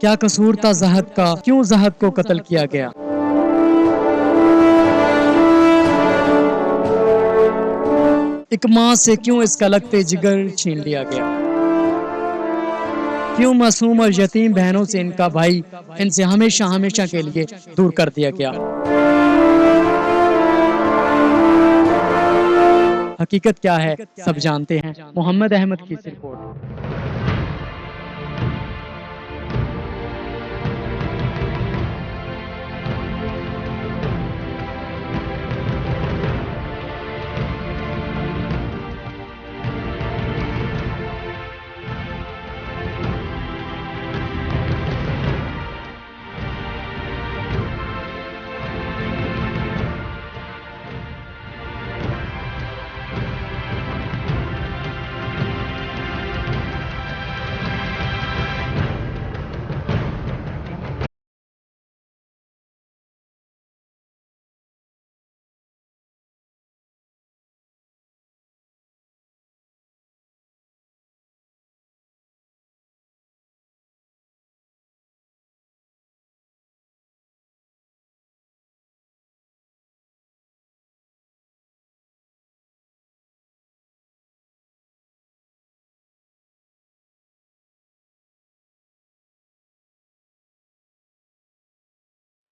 क्या कसूर था ज़हद का, क्यों ज़हद को कत्ल किया गया? एक माँ से क्यों इसका लगते जिगर छीन लिया गया? क्यों मासूम और यतीम बहनों से इनका भाई इनसे हमेशा हमेशा के लिए दूर कर दिया गया? हकीकत क्या है सब जानते हैं। मोहम्मद अहमद की रिपोर्ट।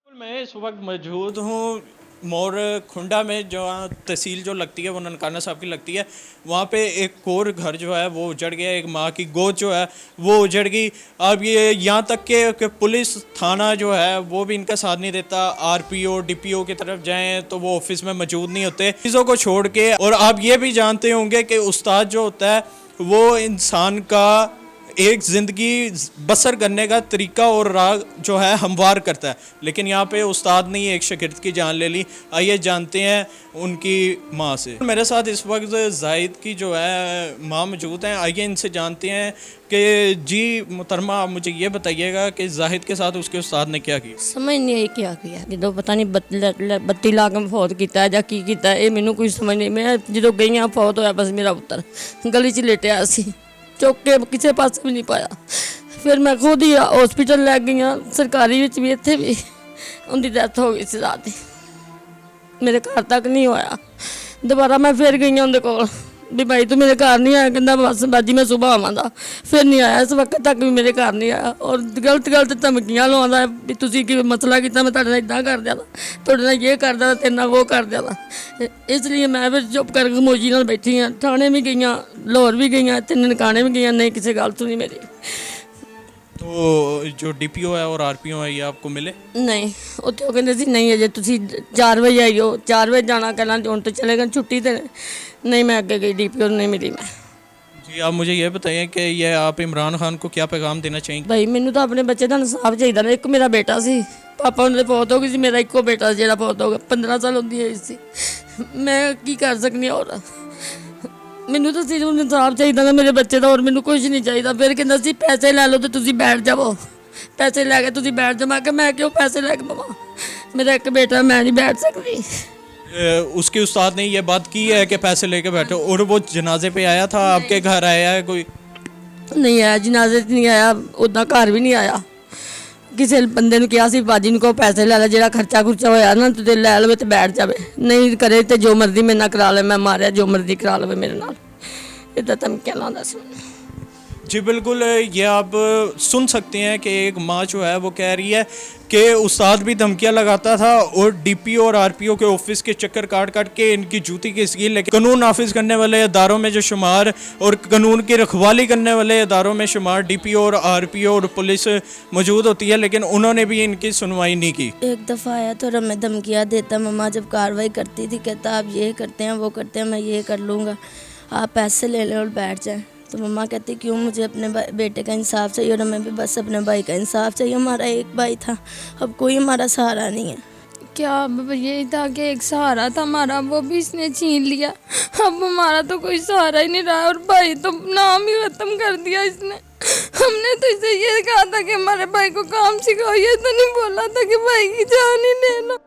मैं इस वक्त मौजूद हूँ मोर खुंडा में, जो तहसील जो लगती है वो ननकाना साहब की लगती है। वहाँ पे एक और घर जो है वो उजड़ गया, एक माँ की गोद जो है वो उजड़ गई। अब ये यहाँ तक कि पुलिस थाना जो है वो भी इनका साथ नहीं देता। आरपीओ डीपीओ की तरफ जाएं तो वो ऑफिस में मौजूद नहीं होते चीज़ों को छोड़ के। और आप ये भी जानते होंगे कि उस्ताद जो होता है वो इंसान का एक ज़िंदगी बसर करने का तरीका और राह जो है हमवार करता है, लेकिन यहाँ पे उस्ताद ने एक शागिर्द की जान ले ली। आइए जानते हैं उनकी माँ से। मेरे साथ इस वक्त जाहिद की जो है माँ मौजूद हैं। आइए इनसे जानते हैं कि जी मुहतरमा, आप मुझे ये बताइएगा कि जाहिद के साथ उसके उस्ताद ने क्या किया? समझ नहीं आई क्या किया, जो पता नहीं 32 लाख में फौत किया या की किया, ये मैनू कोई समझ नहीं। मैं जो गई हाँ फौत होया, बस मेरा पुत्र गली च लेटिया सी, चुक के किसी पास भी नहीं पाया। फिर मैं खुद ही हॉस्पिटल लै गई हाँ, सरकारी भी इत्थे भी, उनकी डेथ हो गई सी रात ही, मेरे घर तक नहीं होया। दोबारा मैं फिर गई उनके कोल भी भाई तू मेरे घर नहीं आया, कहता बस बाजी मैं सुबह आवांगा। फिर नहीं आया, इस वक्त तक भी मेरे घर नहीं आया। और गलत धमकियां लवांदा भी तुसीं की मसला किया, मैं तुहाडे नाल इदां कर देना, तुहाडे नाल ये कर देना, तेरे नाल वो कर देना। इसलिए मैं फिर चुप कर खामोशी नाल बैठी हाँ। थाने भी गई, लाहौर भी गई, ते ननकाने भी गई, नहीं किसी गल सुनी मेरी। तो जो डीपीओ है और आरपीओ है ये आपको मिले नहीं? उत्थे वो कहते नहीं अजे तुसीं 4 बजे आइयो, 4 बजे जाना, कहना हुण तो चले गए छुट्टी ते नहीं। मैं अगे गई, डीपीओ नहीं मिली मैं। जी आप मुझे ये बताइए कि ये आप इमरान खान को क्या पैगाम देना चाहेंगे? भाई मैनू तो अपने बच्चे का इंसाफ चाहिए ना। एक मेरा बेटा सी, पापा उन्होंने फौत हो गई सी, मेरा एको बेटा जो फौत हो गया, 15 साल होंदी है सी। मैं की कर सकनी और मैनू तो सिर्फ इंसाफ चाहिए ना मेरे बच्चे का, और मैनू कुछ नहीं चाहिए। फिर कहता सी पैसे लै लो तो तुसीं बैठ जाओ, पैसे लैके तुसीं बैठ जाओ। मैं क्यों पैसे लैके बवा, मेरा एक बेटा, मैं नहीं बैठ सकती। उसके उस्ताद ने ये बात की है कि पैसे लेके बैठो। और वो जनाजे पे आया था, आपके घर आया है कोई? नहीं आया, जनाजे नहीं आया, उदा घर भी नहीं आया। किसी बंदे ने कहा सी बाजी को पैसे लै लै, जो खर्चा खुर्चा होया ना तो लै लवे तो बैठ जाए, नहीं करे तो जो मर्जी मेरे नाल करा ले, मैं मारिया जो मर्जी करा लवे मेरे नाल, इदा धमकियां लांदा सी। जी बिल्कुल, ये आप सुन सकते हैं कि एक माँ जो है वो कह रही है कि उस्ताद भी धमकियां लगाता था और डीपीओ और आरपीओ के ऑफिस के चक्कर काट काट के इनकी जूती की स्कील, लेकिन कानून नाफिज करने वाले इदारों में जो शुमार और कानून की रखवाली करने वाले इदारों में शुमार डीपीओ और आरपीओ और पुलिस मौजूद होती है, लेकिन उन्होंने भी इनकी सुनवाई नहीं की। एक दफ़ा आया तो हमें धमकियाँ देता, मम्मा जब कार्रवाई करती थी कहता आप ये करते हैं वो करते हैं, मैं ये कर लूँगा, आप पैसे ले लें और बैठ जाएँ। तो मम्मा कहती क्यों, मुझे अपने बेटे का इंसाफ चाहिए, और हमें भी बस अपने भाई का इंसाफ चाहिए। हमारा एक भाई था, अब कोई हमारा सहारा नहीं है। क्या अब यही था कि एक सहारा था हमारा, वो भी इसने छीन लिया। अब हमारा तो कोई सहारा ही नहीं रहा, और भाई तो नाम ही ख़त्म कर दिया इसने। हमने तो इसे ये कहा था कि हमारे भाई को काम सिखाओ, ये तो नहीं बोला था कि भाई की जान ही ले लो।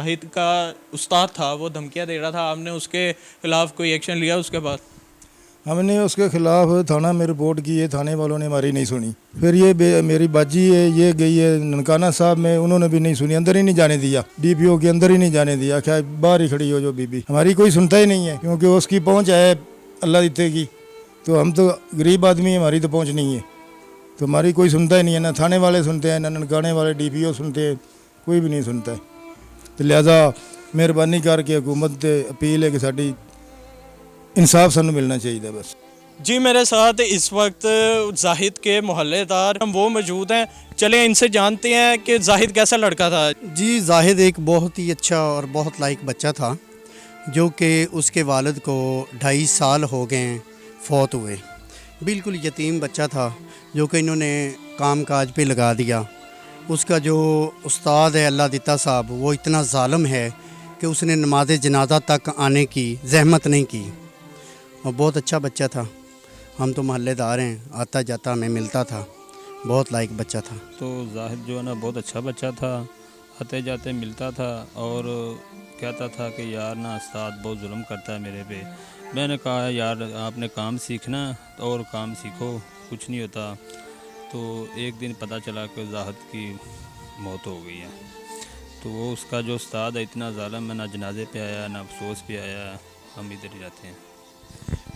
जाहिद का उस्ताद था वो धमकियाँ दे रहा था, आपने उसके खिलाफ कोई एक्शन लिया उसके बाद? हमने उसके खिलाफ थाना में रिपोर्ट की है, थाने वालों ने हमारी नहीं सुनी। फिर ये मेरी बाजी है, ये गई है ननकाना साहब में, उन्होंने भी नहीं सुनी, अंदर ही नहीं जाने दिया, डीपीओ के अंदर ही नहीं जाने दिया। क्या बाहर ही खड़ी हो जो बीबी, हमारी कोई सुनता ही नहीं है, क्योंकि उसकी पहुंच है अल्लाह देते की, तो हम तो गरीब आदमी हैं, हमारी तो पहुंच नहीं है, तो हमारी कोई सुनता ही नहीं है। ना थाने वाले सुनते हैं, ना ननकाने वाले डीपीओ सुनते हैं, कोई भी नहीं सुनता है। तो लिहाजा मेहरबानी करके हुकूमत से अपील है कि साड़ी इंसाफ सानू मिलना चाहिए बस। जी मेरे साथ इस वक्त जाहिद के मोहल्लेदार वो मौजूद हैं, चले इनसे जानते हैं कि जाहिद कैसा लड़का था। जी जाहिद एक बहुत ही अच्छा और बहुत लाइक बच्चा था, जो कि उसके वालिद को 2.5 साल हो गए हैं फौत हुए। बिल्कुल यतीम बच्चा था जो कि इन्होंने काम काज पे लगा दिया। उसका जो उस्ताद है अल्लाह दिता साहब, वो इतना ज़ालिम है कि उसने नमाज जनाजा तक आने की जहमत नहीं की, और बहुत अच्छा बच्चा था। हम तो मोहल्लेदार हैं, आता जाता हमें मिलता था, बहुत लाइक बच्चा था। तो जाहिद जो है ना बहुत अच्छा बच्चा था, आते जाते मिलता था और कहता था कि यार ना उस्ताद बहुत जुल्म करता है मेरे पे। मैंने कहा यार आपने काम सीखना और काम सीखो, कुछ नहीं होता। तो एक दिन पता चला कि जाहिद की मौत हो गई है। तो वो उसका जो उस्ताद है इतना ज़ालिम है, ना जनाजे पे आया ना अफसोस पे आया, हम इधर ही रहते हैं।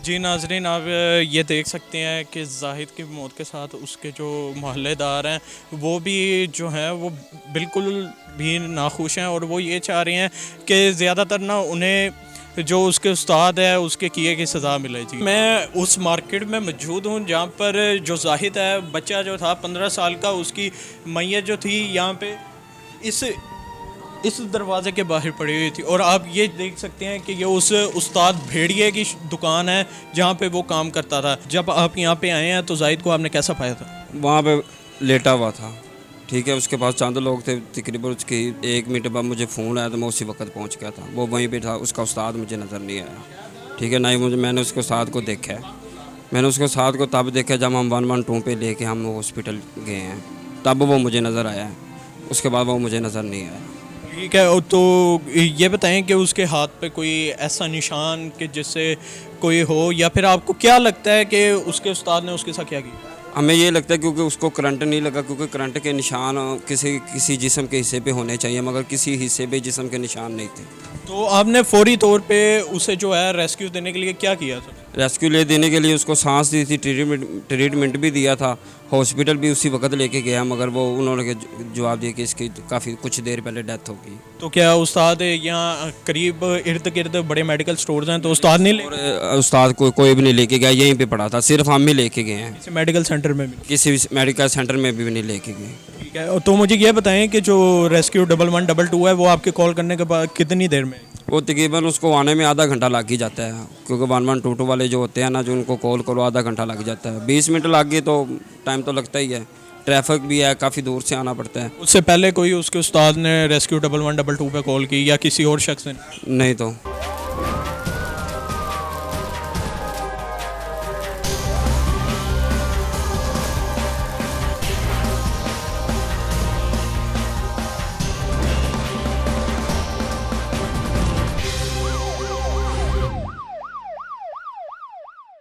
जी नाजरीन, आप ये देख सकते हैं कि जाहिद की मौत के साथ उसके जो मोहल्लेदार हैं वो भी जो हैं वो बिल्कुल भी नाखुश हैं, और वो ये चाह रहे हैं कि ज़्यादातर ना उन्हें जो उसके उस्ताद है उसके किए की सज़ा मिले। जी मैं उस मार्केट में मौजूद हूँ जहाँ पर जो जाहिद है बच्चा जो था 15 साल का, उसकी मैयत जो थी यहाँ पे इस दरवाज़े के बाहर पड़ी हुई थी, और आप ये देख सकते हैं कि ये उस उस्ताद भेड़िए की दुकान है जहाँ पे वो काम करता था। जब आप यहाँ पे आए हैं तो जाहिद को आपने कैसा पाया था? वहाँ पे लेटा हुआ था, ठीक है, उसके पास चंद लोग थे। तकरीबन उसकी 1 मिनट बाद मुझे फ़ोन आया तो मैं उसी वक्त पहुँच गया था। वो वहीं पे था, उसका उस्ताद मुझे नज़र नहीं आया, ठीक है, ना ही मैंने उसके उस्ताद को देखा है। मैंने उसके उस्ताद को तब देखा जब हम 112 पे लेके हम हॉस्पिटल गए हैं, तब वो मुझे नज़र आया, उसके बाद वो मुझे नज़र नहीं आया। ठीक है, तो ये बताएं कि उसके हाथ पे कोई ऐसा निशान कि जिससे कोई हो, या फिर आपको क्या लगता है कि उसके उस्ताद ने उसके साथ क्या किया? हमें ये लगता है क्योंकि उसको करंट नहीं लगा, क्योंकि करंट के निशान किसी जिस्म के हिस्से पे होने चाहिए, मगर किसी हिस्से पे जिस्म के निशान नहीं थे। तो आपने फौरी तौर पे उसे जो है रेस्क्यू देने के लिए क्या किया था? रेस्क्यू ले देने के लिए उसको सांस दी थी, ट्रीटमेंट भी दिया था, हॉस्पिटल भी उसी वक्त लेके गया, मगर वो उन्होंने जवाब दिया कि इसकी काफ़ी कुछ देर पहले डेथ हो गई। तो क्या उस्ताद यहाँ करीब इर्द गिर्द बड़े मेडिकल स्टोर्स हैं, तो उस्ताद नहीं और उस्ताद को कोई भी नहीं लेके गया, यहीं पे पड़ा था, सिर्फ हम ही लेके गए हैं। किसी मेडिकल सेंटर में भी? किसी भी मेडिकल सेंटर में भी नहीं लेके गए। ठीक है, तो मुझे ये बताएं कि जो रेस्क्यू 1122 है वो आपके कॉल करने के बाद कितनी देर में? वो तकरीबन उसको आने में आधा घंटा लग ही जाता है, क्योंकि 1122 वाले जो होते हैं ना, जो उनको कॉल करो आधा घंटा लग जाता है। 20 मिनट लग गए तो टाइम तो लगता ही है, ट्रैफिक भी है, काफ़ी दूर से आना पड़ता है। उससे पहले कोई उसके उस्ताद ने रेस्क्यू 1122 पे कॉल की या किसी और शख्स ने? नहीं तो